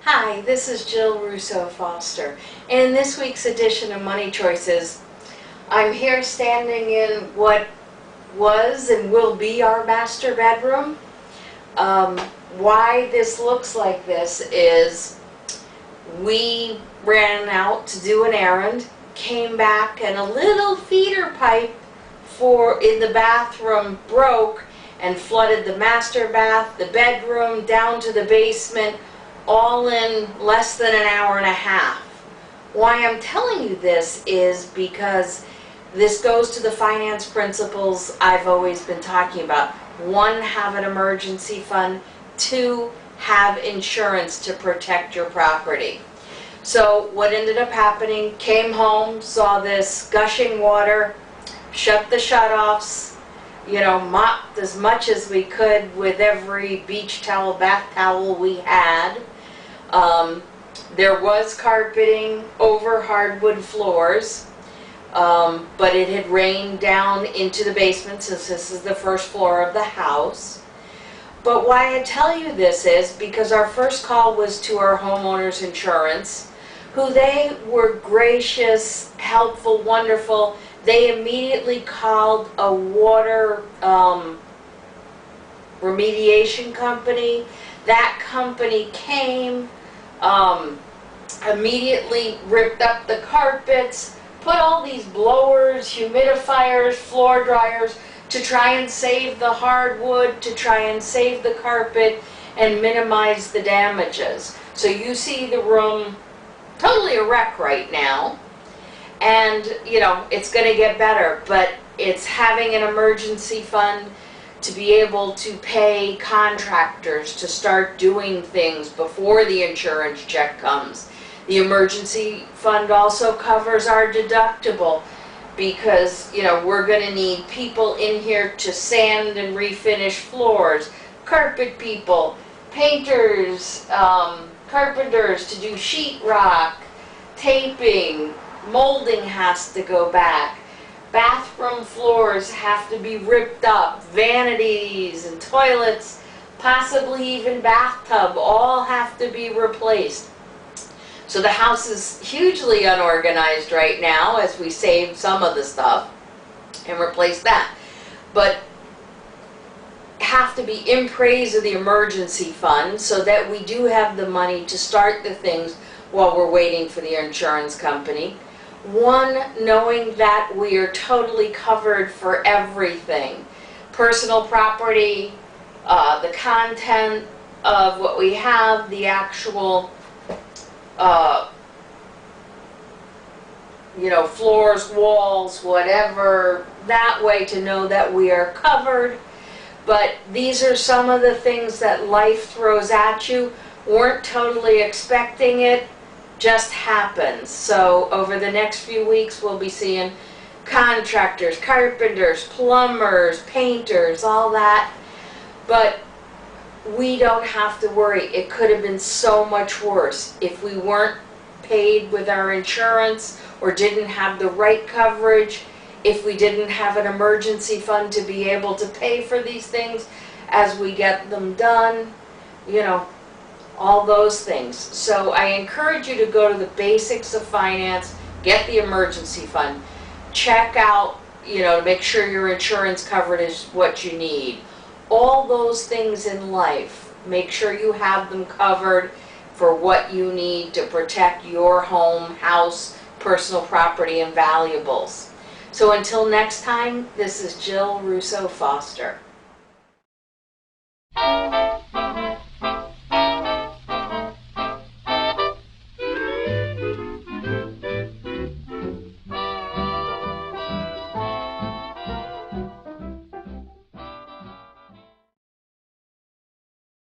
Hi, this is Jill Russo Foster. In this week's edition of Money Choices, I'm here standing in what was and will be our master bedroom. Why this looks like this is we ran out to do an errand, came back, and a little feeder pipe in the bathroom broke and flooded the master bath, the bedroom, down to the basement, all in less than an hour and a half. Why I'm telling you this is because this goes to the finance principles I've always been talking about. One, have an emergency fund. Two, have insurance to protect your property. So what ended up happening, came home, saw this gushing water, shut the shutoffs, mopped as much as we could with every beach towel, bath towel we had. There was carpeting over hardwood floors, but it had rained down into the basement since this is the first floor of the house. But why I tell you this is because our first call was to our homeowners insurance, who they were gracious, helpful, wonderful. They immediately called a water remediation company. That company came, immediately ripped up the carpets, put all these blowers, humidifiers, floor dryers to try and save the hardwood, to try and save the carpet and minimize the damages. So you see the room totally a wreck right now. And, it's going to get better, but it's having an emergency fund to be able to pay contractors to start doing things before the insurance check comes. The emergency fund also covers our deductible because, we're going to need people in here to sand and refinish floors, carpet people, painters, carpenters to do sheetrock, taping, molding has to go back. Bathroom floors have to be ripped up. Vanities and toilets, possibly even bathtub, all have to be replaced. So the house is hugely unorganized right now as we save some of the stuff and replace that. But have to be in praise of the emergency fund so that we do have the money to start the things while we're waiting for the insurance company. One, knowing that we are totally covered for everything. Personal property, the content of what we have, the actual, floors, walls, whatever, that way to know that we are covered. But these are some of the things that life throws at you. Weren't totally expecting it. Just happens. So over the next few weeks we'll be seeing contractors, carpenters, plumbers, painters, all that. But we don't have to worry. It could have been so much worse if we weren't paid with our insurance or didn't have the right coverage, if we didn't have an emergency fund to be able to pay for these things as we get them done, all those things. So I encourage you to go to the basics of finance, get the emergency fund, check out, to make sure your insurance coverage is what you need. All those things in life, make sure you have them covered for what you need to protect your home, house, personal property, and valuables. So until next time, this is Jill Russo Foster.